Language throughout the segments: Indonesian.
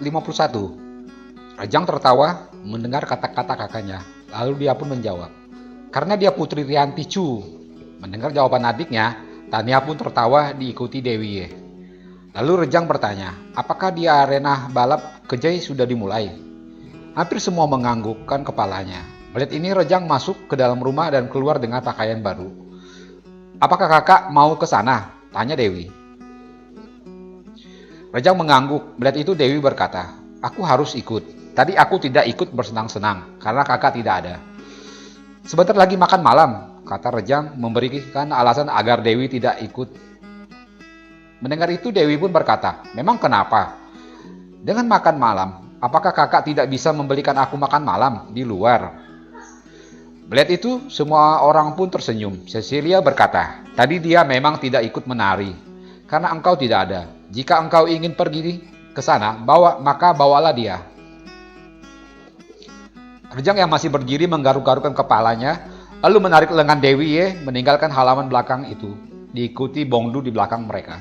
51. Rejang tertawa mendengar kata-kata kakaknya. Lalu dia pun menjawab, "Karena dia putri Rianti Chu." Mendengar jawaban adiknya, Tania pun tertawa diikuti Dewi. Lalu Rejang bertanya, apakah di arena balap kejai sudah dimulai? Hampir semua menganggukkan kepalanya. Melihat ini Rejang masuk ke dalam rumah dan keluar dengan pakaian baru. "Apakah kakak mau ke sana?" tanya Dewi. Rejang mengangguk. Melihat itu Dewi berkata, "Aku harus ikut. Tadi aku tidak ikut bersenang-senang karena kakak tidak ada." "Sebentar lagi makan malam," kata Rejang memberikan alasan agar Dewi tidak ikut. Mendengar itu Dewi pun berkata, "Memang kenapa? Dengan makan malam, apakah kakak tidak bisa membelikan aku makan malam di luar?" Melihat itu semua orang pun tersenyum. Cecilia berkata, "Tadi dia memang tidak ikut menari karena engkau tidak ada. Jika engkau ingin pergi ke sana, maka bawalah dia." Rejang yang masih berdiri menggaruk-garukkan kepalanya, lalu menarik lengan Dewi meninggalkan halaman belakang itu, diikuti Bongdu di belakang mereka.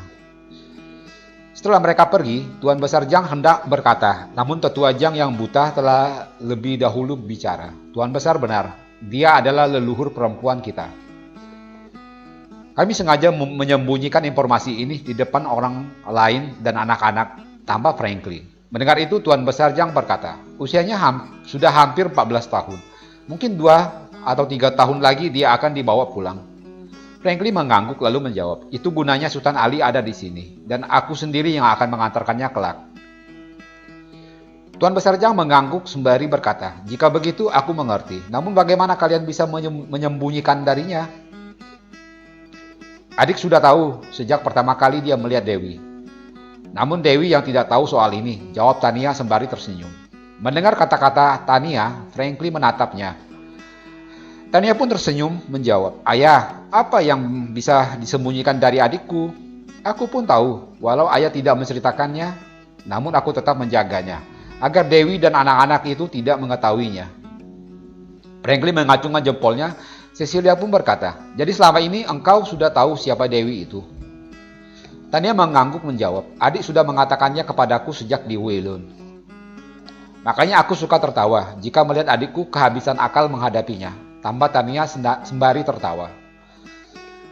Setelah mereka pergi, Tuan Besar Jang hendak berkata, namun Tetua Jang yang buta telah lebih dahulu bicara. "Tuan Besar benar, dia adalah leluhur perempuan kita. Kami sengaja menyembunyikan informasi ini di depan orang lain dan anak-anak," tambah Franklin. Mendengar itu Tuan Besar Jang berkata, "Usianya sudah hampir 14 tahun. Mungkin 2 atau 3 tahun lagi dia akan dibawa pulang." Franklin mengangguk lalu menjawab, "Itu gunanya Sultan Ali ada di sini, dan aku sendiri yang akan mengantarkannya kelak." Tuan Besar Jang mengangguk sembari berkata, "Jika begitu aku mengerti. Namun bagaimana kalian bisa menyembunyikan darinya?" Adik sudah tahu sejak pertama kali dia melihat Dewi. Namun Dewi yang tidak tahu soal ini, jawab Tania sembari tersenyum. Mendengar kata-kata Tania, Franklin menatapnya. Tania pun tersenyum menjawab, "Ayah, apa yang bisa disembunyikan dari adikku? Aku pun tahu, walau ayah tidak menceritakannya, namun aku tetap menjaganya, agar Dewi dan anak-anak itu tidak mengetahuinya." Franklin mengacungkan jempolnya. Cecilia pun berkata, "Jadi selama ini engkau sudah tahu siapa Dewi itu?" Tania mengangguk menjawab, "Adik sudah mengatakannya kepadaku sejak di Weilun. Makanya aku suka tertawa jika melihat adikku kehabisan akal menghadapinya," tambah Tania sembari tertawa.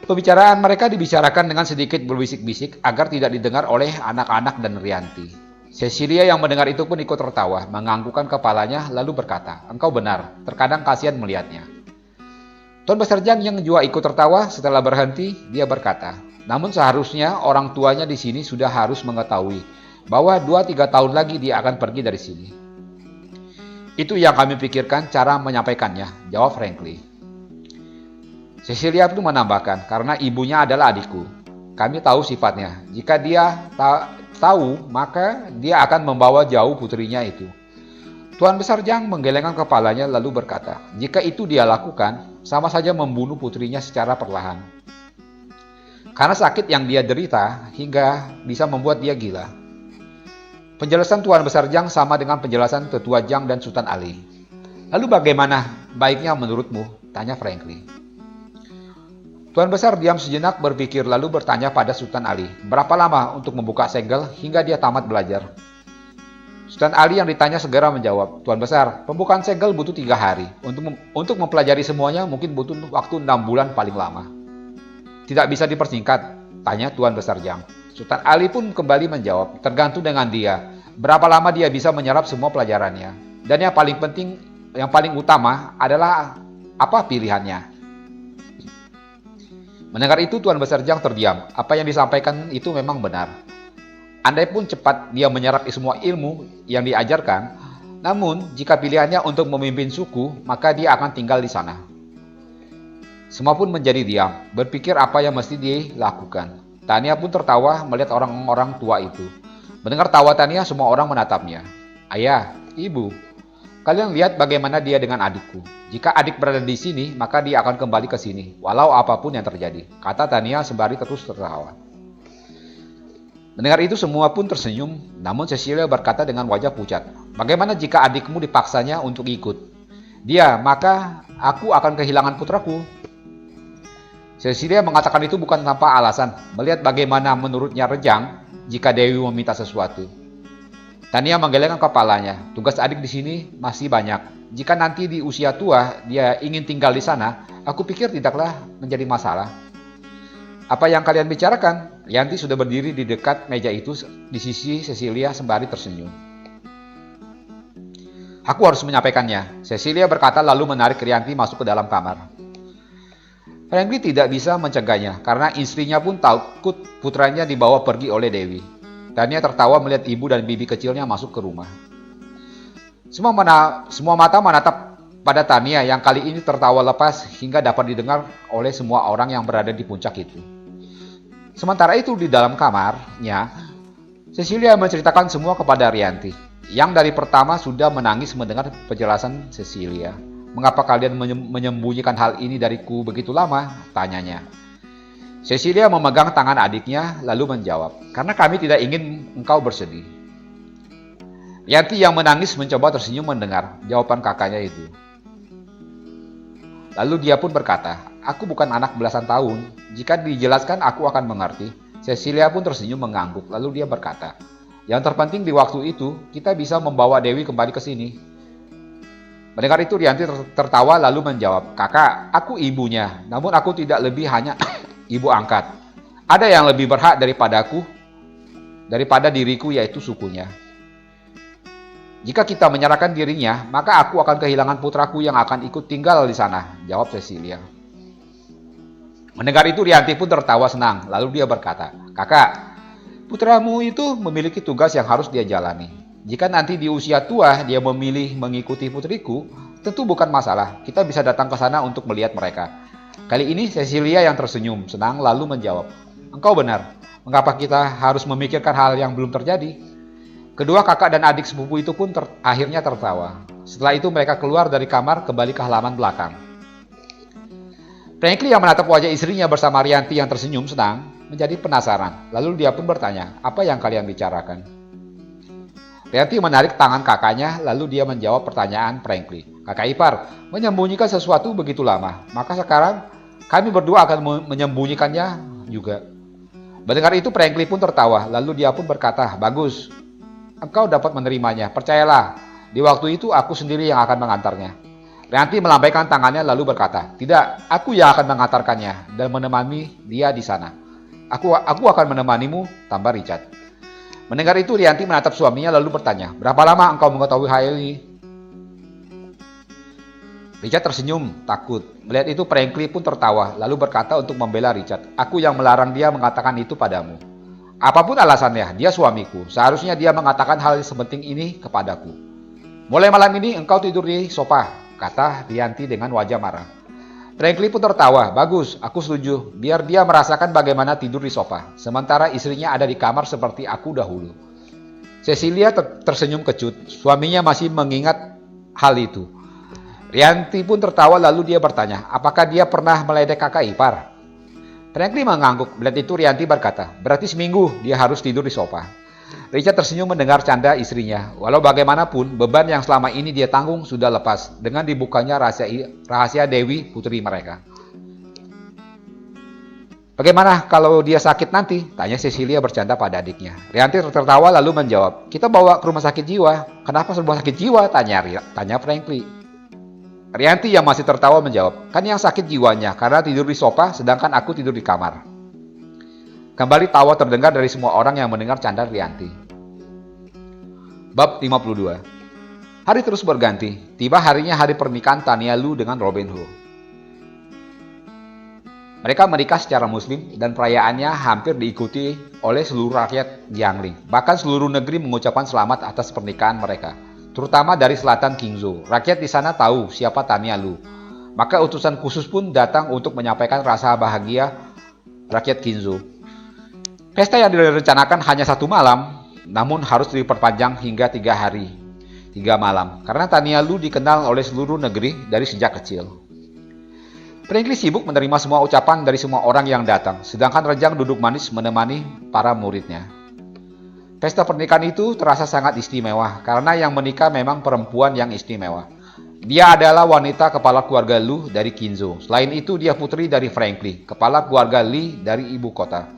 Pembicaraan mereka dibicarakan dengan sedikit berbisik-bisik agar tidak didengar oleh anak-anak dan Rianti. Cecilia yang mendengar itu pun ikut tertawa, menganggukkan kepalanya lalu berkata, "Engkau benar, terkadang kasihan melihatnya." Tuan Besar Jang yang juga ikut tertawa. Setelah berhenti, dia berkata, "Namun seharusnya orang tuanya di sini sudah harus mengetahui bahwa 2-3 tahun lagi dia akan pergi dari sini." "Itu yang kami pikirkan cara menyampaikannya," jawab Franklin. Cecilia pun menambahkan, "Karena ibunya adalah adikku. Kami tahu sifatnya. Jika dia tahu, maka dia akan membawa jauh putrinya itu." Tuan Besar Jang menggelengkan kepalanya lalu berkata, "Jika itu dia lakukan, sama saja membunuh putrinya secara perlahan. Karena sakit yang dia derita hingga bisa membuat dia gila." Penjelasan Tuan Besar Jang sama dengan penjelasan Tetua Jang dan Sultan Ali. "Lalu bagaimana baiknya menurutmu?" tanya Franklin. Tuan Besar diam sejenak berpikir lalu bertanya pada Sultan Ali, "Berapa lama untuk membuka segel hingga dia tamat belajar?" Sultan Ali yang ditanya segera menjawab, "Tuan Besar, pembukaan segel butuh 3 hari. Untuk mempelajari semuanya mungkin butuh waktu 6 bulan paling lama." "Tidak bisa dipersingkat?" tanya Tuan Besar Jang. Sultan Ali pun kembali menjawab, "Tergantung dengan dia. Berapa lama dia bisa menyerap semua pelajarannya. Dan yang paling penting, yang paling utama adalah apa pilihannya." Mendengar itu Tuan Besar Jang terdiam. Apa yang disampaikan itu memang benar. Andai pun cepat dia menyerap semua ilmu yang diajarkan, namun jika pilihannya untuk memimpin suku, maka dia akan tinggal di sana. Semua pun menjadi diam, berpikir apa yang mesti dilakukan. Tania pun tertawa melihat orang-orang tua itu. Mendengar tawa Tania, semua orang menatapnya. "Ayah, ibu, kalian lihat bagaimana dia dengan adikku. Jika adik berada di sini, maka dia akan kembali ke sini, walau apapun yang terjadi," kata Tania sembari terus tertawa. Mendengar itu semua pun tersenyum, namun Cecilia berkata dengan wajah pucat, "Bagaimana jika adikmu dipaksanya untuk ikut dia, maka aku akan kehilangan putraku." Cecilia mengatakan itu bukan tanpa alasan, melihat bagaimana menurutnya Rejang jika Dewi meminta sesuatu. Tania menggelengkan kepalanya. Tugas adik di sini masih banyak. Jika nanti di usia tua dia ingin tinggal di sana, aku pikir tidaklah menjadi masalah. Apa yang kalian bicarakan? Rianti sudah berdiri di dekat meja itu di sisi Cecilia sembari tersenyum. Aku harus menyampaikannya, Cecilia berkata lalu menarik Rianti masuk ke dalam kamar. Franklin tidak bisa mencegahnya karena istrinya pun takut putranya dibawa pergi oleh Dewi. Tania tertawa melihat ibu dan bibi kecilnya masuk ke rumah. Semua mata menatap pada Tania yang kali ini tertawa lepas hingga dapat didengar oleh semua orang yang berada di puncak itu. Sementara itu di dalam kamarnya, Cecilia menceritakan semua kepada Rianti, yang dari pertama sudah menangis mendengar penjelasan Cecilia. Mengapa kalian menyembunyikan hal ini dariku begitu lama? Tanyanya. Cecilia memegang tangan adiknya lalu menjawab, karena kami tidak ingin engkau bersedih. Rianti yang menangis mencoba tersenyum mendengar jawaban kakaknya itu. Lalu dia pun berkata, aku bukan anak belasan tahun. Jika dijelaskan aku akan mengerti. Cecilia pun tersenyum mengangguk. Lalu dia berkata, yang terpenting di waktu itu kita bisa membawa Dewi kembali ke sini. Mendengar itu Rianti tertawa lalu menjawab, kakak, aku ibunya. Namun aku tidak lebih hanya ibu angkat. Ada yang lebih berhak daripada diriku yaitu sukunya. Jika kita menyerahkan dirinya, maka aku akan kehilangan putraku yang akan ikut tinggal di sana, jawab Cecilia. Mendengar itu Rianti pun tertawa senang, lalu dia berkata, kakak, putramu itu memiliki tugas yang harus dia jalani. Jika nanti di usia tua dia memilih mengikuti putriku, tentu bukan masalah, kita bisa datang ke sana untuk melihat mereka. Kali ini Cecilia yang tersenyum senang lalu menjawab, engkau benar, mengapa kita harus memikirkan hal yang belum terjadi? Kedua kakak dan adik sepupu itu pun akhirnya tertawa. Setelah itu mereka keluar dari kamar kembali ke halaman belakang. Franklin yang menatap wajah istrinya bersama Rianti yang tersenyum senang menjadi penasaran. Lalu dia pun bertanya, apa yang kalian bicarakan? Rianti menarik tangan kakaknya lalu dia menjawab pertanyaan Franklin. Kakak ipar menyembunyikan sesuatu begitu lama, maka sekarang kami berdua akan menyembunyikannya juga. Mendengar itu Franklin pun tertawa, lalu dia pun berkata, bagus, engkau dapat menerimanya, percayalah, di waktu itu aku sendiri yang akan mengantarnya. Rianti melambaikan tangannya lalu berkata, tidak, aku yang akan mengantarkannya dan menemani dia di sana. Aku akan menemanimu, tambah Richard. Mendengar itu Rianti menatap suaminya lalu bertanya, berapa lama engkau mengetahui hal ini? Richard tersenyum, takut. Melihat itu Franklin pun tertawa, lalu berkata untuk membela Richard, aku yang melarang dia mengatakan itu padamu. Apapun alasannya, dia suamiku. Seharusnya dia mengatakan hal sepenting ini kepadaku. Mulai malam ini engkau tidur di sofa, kata Rianti dengan wajah marah. Franklin pun tertawa, bagus, aku setuju. Biar dia merasakan bagaimana tidur di sofa, sementara istrinya ada di kamar seperti aku dahulu. Cecilia tersenyum kecut, suaminya masih mengingat hal itu. Rianti pun tertawa lalu dia bertanya, apakah dia pernah meledek kakak ipar? Franklin mengangguk. Melihat itu Rianti berkata, berarti seminggu dia harus tidur di sofa. Richard tersenyum mendengar canda istrinya. Walau bagaimanapun, beban yang selama ini dia tanggung sudah lepas dengan dibukanya rahasia Dewi, putri mereka. Bagaimana kalau dia sakit nanti? Tanya Cecilia bercanda pada adiknya. Rianti tertawa lalu menjawab, kita bawa ke rumah sakit jiwa. Kenapa rumah sakit jiwa? Tanya Franklin. Rianti yang masih tertawa menjawab, kan yang sakit jiwanya karena tidur di sofa sedangkan aku tidur di kamar. Kembali tawa terdengar dari semua orang yang mendengar canda Rianti. Bab 52. Hari terus berganti. Tiba harinya hari pernikahan Tania Lu dengan Robin Hood. Mereka menikah secara muslim dan perayaannya hampir diikuti oleh seluruh rakyat Jiangling. Bahkan seluruh negeri mengucapkan selamat atas pernikahan mereka. Terutama dari selatan Qingzhou. Rakyat di sana tahu siapa Tania Lu. Maka utusan khusus pun datang untuk menyampaikan rasa bahagia rakyat Qingzhou. Pesta yang direncanakan hanya 1 malam, namun harus diperpanjang hingga 3 hari, 3 malam. Karena Tania Lu dikenal oleh seluruh negeri dari sejak kecil. Franklin sibuk menerima semua ucapan dari semua orang yang datang, sedangkan Rejang duduk manis menemani para muridnya. Pesta pernikahan itu terasa sangat istimewa karena yang menikah memang perempuan yang istimewa. Dia adalah wanita kepala keluarga Lu dari Qingzhou. Selain itu dia putri dari Franklin, kepala keluarga Li dari ibu kota.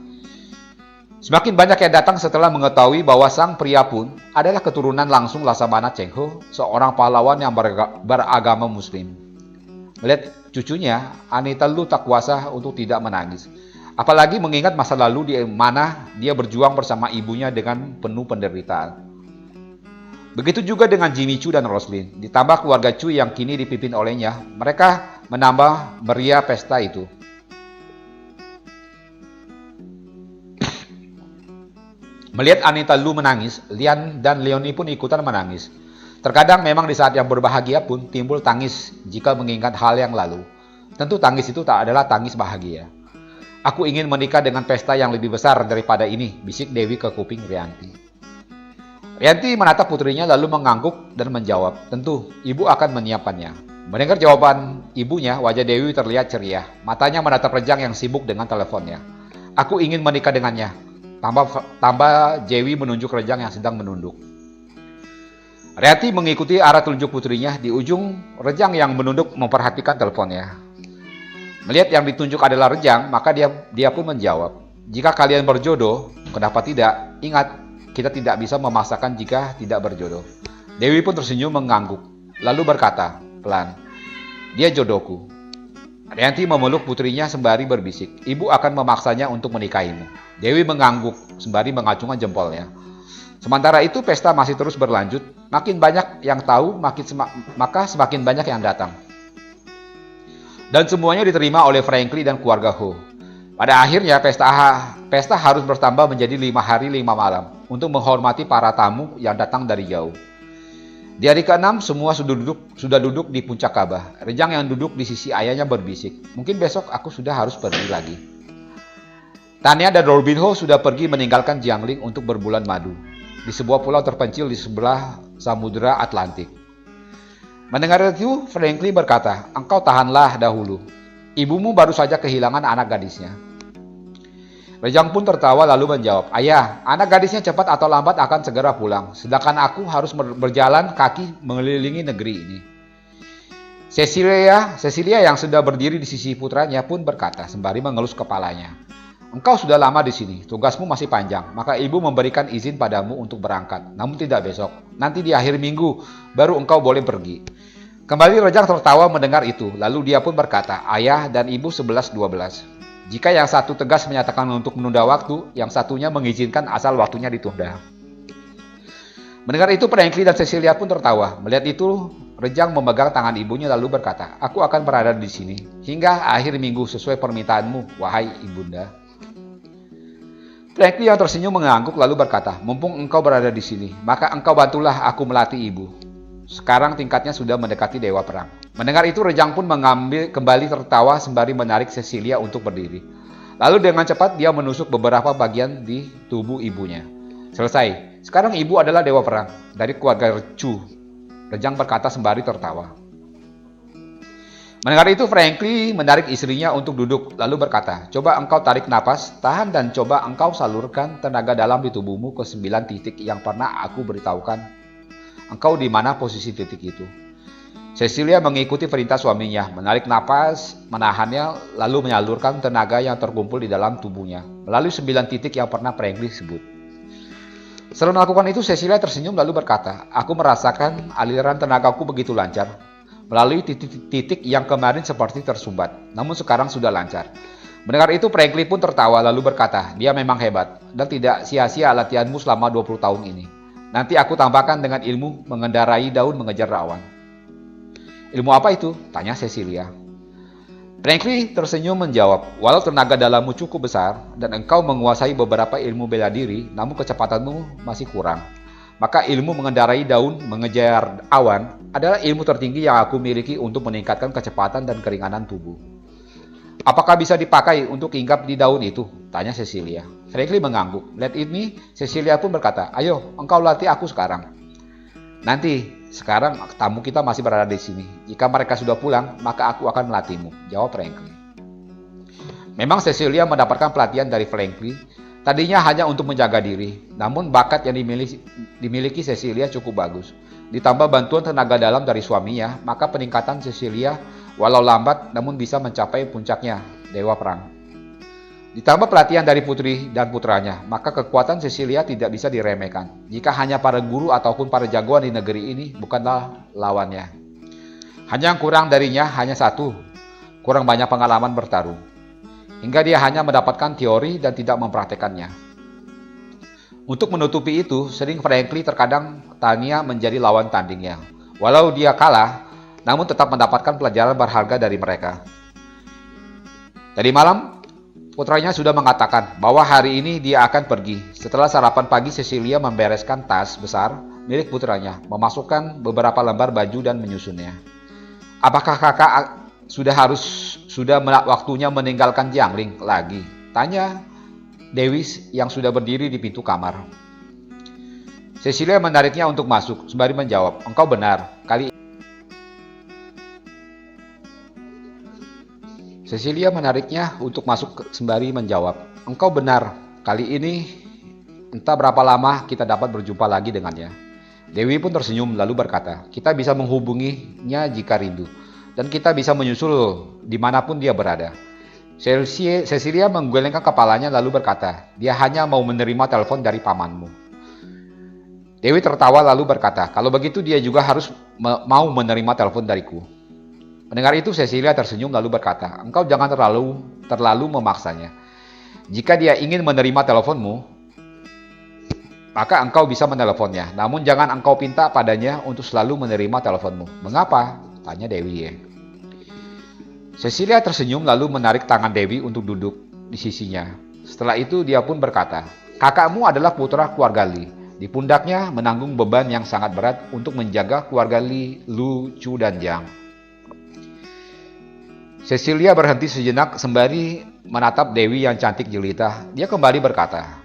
Semakin banyak yang datang setelah mengetahui bahwa sang pria pun adalah keturunan langsung Laksamana Cheng Ho, seorang pahlawan yang beragama Muslim. Melihat cucunya, Anita Lu tak kuasa untuk tidak menangis. Apalagi mengingat masa lalu di mana dia berjuang bersama ibunya dengan penuh penderitaan. Begitu juga dengan Jimmy Chu dan Roslyn. Ditambah keluarga Chu yang kini dipimpin olehnya, mereka menambah meriah pesta itu. Melihat Anita Lu menangis, Lian dan Leonie pun ikutan menangis. Terkadang memang di saat yang berbahagia pun timbul tangis jika mengingat hal yang lalu. Tentu tangis itu tak adalah tangis bahagia. Aku ingin menikah dengan pesta yang lebih besar daripada ini, bisik Dewi ke kuping Rianti. Rianti menatap putrinya lalu mengangguk dan menjawab, tentu ibu akan menyiapkannya. Mendengar jawaban ibunya, wajah Dewi terlihat ceria. Matanya menatap Rejang yang sibuk dengan teleponnya. Aku ingin menikah dengannya. Tambah Dewi menunjuk Rejang yang sedang menunduk. Rianti mengikuti arah telunjuk putrinya. Di ujung, Rejang yang menunduk memperhatikan teleponnya. Melihat yang ditunjuk adalah Rejang, maka dia pun menjawab, jika kalian berjodoh, kenapa tidak? Ingat, kita tidak bisa memaksakan jika tidak berjodoh. Dewi pun tersenyum mengangguk, lalu berkata, pelan, dia jodohku. Rianti memeluk putrinya sembari berbisik, ibu akan memaksanya untuk menikahimu. Dewi mengangguk sembari mengacungkan jempolnya. Sementara itu pesta masih terus berlanjut, makin banyak yang tahu, maka semakin banyak yang datang. Dan semuanya diterima oleh Frankly dan keluarga Ho. Pada akhirnya pesta harus bertambah menjadi 5 hari 5 malam untuk menghormati para tamu yang datang dari jauh. Di hari ke-6 semua sudah duduk di puncak Ka'bah. Rejang yang duduk di sisi ayahnya berbisik, mungkin besok aku sudah harus pergi lagi. Tania dan Robin Ho sudah pergi meninggalkan Jiangling untuk berbulan madu di sebuah pulau terpencil di sebelah Samudra Atlantik. Mendengar itu, Frankly berkata, engkau tahanlah dahulu. Ibumu baru saja kehilangan anak gadisnya. Rejang pun tertawa lalu menjawab, ayah, anak gadisnya cepat atau lambat akan segera pulang. Sedangkan aku harus berjalan kaki mengelilingi negeri ini. Cecilia yang sudah berdiri di sisi putranya pun berkata sembari mengelus kepalanya. Engkau sudah lama di sini, tugasmu masih panjang, maka ibu memberikan izin padamu untuk berangkat, namun tidak besok. Nanti di akhir minggu, baru engkau boleh pergi. Kembali Rejang tertawa mendengar itu, lalu dia pun berkata, ayah dan ibu 11-12. Jika yang satu tegas menyatakan untuk menunda waktu, yang satunya mengizinkan asal waktunya ditunda. Mendengar itu, Frankly dan Cecilia pun tertawa. Melihat itu, Rejang memegang tangan ibunya lalu berkata, aku akan berada di sini hingga akhir minggu sesuai permintaanmu, wahai ibunda. Frankly yang tersenyum mengangguk lalu berkata, mumpung engkau berada di sini, maka engkau bantulah aku melatih ibu. Sekarang tingkatnya sudah mendekati dewa perang. Mendengar itu Rejang pun kembali tertawa sembari menarik Cecilia untuk berdiri. Lalu dengan cepat dia menusuk beberapa bagian di tubuh ibunya. Selesai. Sekarang ibu adalah dewa perang dari keluarga Chu. Rejang berkata sembari tertawa. Mendengar itu Frankly menarik istrinya untuk duduk lalu berkata, coba engkau tarik napas, tahan dan coba engkau salurkan tenaga dalam di tubuhmu ke 9 titik yang pernah aku beritahukan. Engkau di mana posisi titik itu? Cecilia mengikuti perintah suaminya, menarik napas, menahannya, lalu menyalurkan tenaga yang terkumpul di dalam tubuhnya melalui 9 titik yang pernah Frankly sebut. Setelah melakukan itu Cecilia tersenyum lalu berkata, aku merasakan aliran tenagaku begitu lancar. Melalui titik yang kemarin seperti tersumbat, namun sekarang sudah lancar. Mendengar itu Frankly pun tertawa lalu berkata, dia memang hebat dan tidak sia-sia latihanmu selama 20 tahun ini. Nanti aku tambahkan dengan ilmu mengendarai daun mengejar awan. Ilmu apa itu? Tanya Cecilia. Frankly tersenyum menjawab, walau tenaga dalammu cukup besar dan engkau menguasai beberapa ilmu bela diri, namun kecepatanmu masih kurang. Maka ilmu mengendarai daun mengejar awan adalah ilmu tertinggi yang aku miliki untuk meningkatkan kecepatan dan keringanan tubuh. Apakah bisa dipakai untuk hinggap di daun itu? Tanya Cecilia. Frankly mengangguk. Lihat ini, Cecilia pun berkata, ayo engkau latih aku sekarang. Nanti, sekarang tamu kita masih berada di sini. Jika mereka sudah pulang, maka aku akan melatihmu, jawab Frankly. Memang Cecilia mendapatkan pelatihan dari Frankly. Tadinya hanya untuk menjaga diri, namun bakat yang dimiliki Cecilia cukup bagus. Ditambah bantuan tenaga dalam dari suaminya, maka peningkatan Cecilia walau lambat namun bisa mencapai puncaknya, dewa perang. Ditambah pelatihan dari putri dan putranya, maka kekuatan Cecilia tidak bisa diremehkan. Jika hanya para guru ataupun para jagoan di negeri ini bukanlah lawannya. Hanya yang kurang darinya hanya satu, kurang banyak pengalaman bertarung. Hingga dia hanya mendapatkan teori dan tidak mempraktekannya. Untuk menutupi itu, sering Frankly terkadang Tania menjadi lawan tandingnya. Walau dia kalah, namun tetap mendapatkan pelajaran berharga dari mereka. Tadi malam, putranya sudah mengatakan bahwa hari ini dia akan pergi. Setelah sarapan pagi, Cecilia membereskan tas besar milik putranya, memasukkan beberapa lembar baju dan menyusunnya. Apakah kakak sudah waktunya meninggalkan Jiangling lagi? Tanya Dewi yang sudah berdiri di pintu kamar. Cecilia menariknya untuk masuk, sembari menjawab, engkau benar, Cecilia menariknya untuk masuk sembari menjawab, engkau benar, kali ini entah berapa lama kita dapat berjumpa lagi dengannya. Dewi pun tersenyum lalu berkata, kita bisa menghubunginya jika rindu, dan kita bisa menyusul dimanapun dia berada. Cecilia menggelengkan kepalanya lalu berkata, dia hanya mau menerima telepon dari pamanmu. Dewi tertawa lalu berkata, kalau begitu dia juga harus mau menerima telepon dariku. Mendengar itu Cecilia tersenyum lalu berkata, engkau jangan terlalu memaksanya. Jika dia ingin menerima teleponmu, maka engkau bisa meneleponnya. Namun jangan engkau pinta padanya untuk selalu menerima teleponmu. Mengapa? Tanya Dewi. Cecilia tersenyum lalu menarik tangan Dewi untuk duduk di sisinya. Setelah itu dia pun berkata, kakakmu adalah putra keluarga Li. Di pundaknya menanggung beban yang sangat berat untuk menjaga keluarga Li, Lu, Chu, dan Jiang. Cecilia berhenti sejenak sembari menatap Dewi yang cantik jelita. Dia kembali berkata,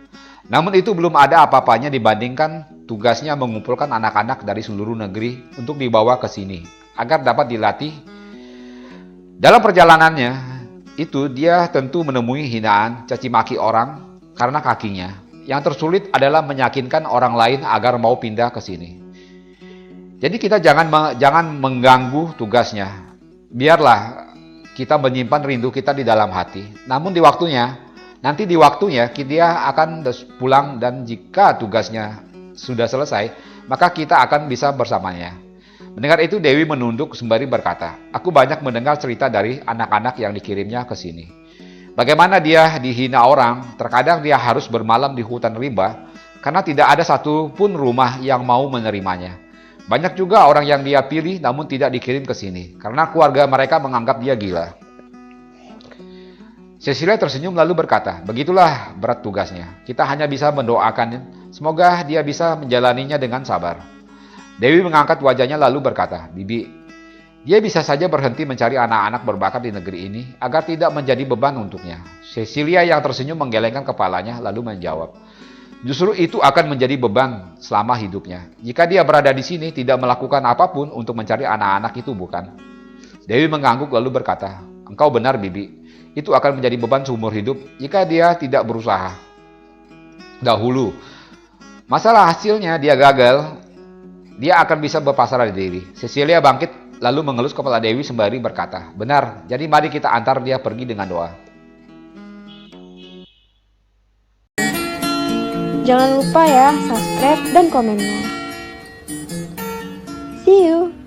namun itu belum ada apa-apanya dibandingkan tugasnya mengumpulkan anak-anak dari seluruh negeri untuk dibawa ke sini, agar dapat dilatih. Dalam perjalanannya, itu dia tentu menemui hinaan, caci maki orang karena kakinya. Yang tersulit adalah meyakinkan orang lain agar mau pindah ke sini. Jadi kita jangan mengganggu tugasnya. Biarlah kita menyimpan rindu kita di dalam hati. Namun nanti di waktunya dia akan pulang dan jika tugasnya sudah selesai, maka kita akan bisa bersamanya. Mendengar itu Dewi menunduk sembari berkata, aku banyak mendengar cerita dari anak-anak yang dikirimnya ke sini. Bagaimana dia dihina orang, terkadang dia harus bermalam di hutan rimba karena tidak ada satupun rumah yang mau menerimanya. Banyak juga orang yang dia pilih namun tidak dikirim ke sini karena keluarga mereka menganggap dia gila. Cecilia tersenyum lalu berkata, begitulah berat tugasnya. Kita hanya bisa mendoakan, semoga dia bisa menjalaninya dengan sabar. Dewi mengangkat wajahnya lalu berkata, Bibi, dia bisa saja berhenti mencari anak-anak berbakat di negeri ini agar tidak menjadi beban untuknya. Cecilia yang tersenyum menggelengkan kepalanya lalu menjawab, justru itu akan menjadi beban selama hidupnya. Jika dia berada di sini tidak melakukan apapun untuk mencari anak-anak itu bukan. Dewi mengangguk lalu berkata, engkau benar Bibi. Itu akan menjadi beban seumur hidup jika dia tidak berusaha. Dahulu, masalah hasilnya dia gagal, dia akan bisa berpasrah diri. Cecilia bangkit lalu mengelus kepala Dewi sembari berkata, benar, jadi mari kita antar dia pergi dengan doa. Jangan lupa ya, subscribe dan komennya. See you!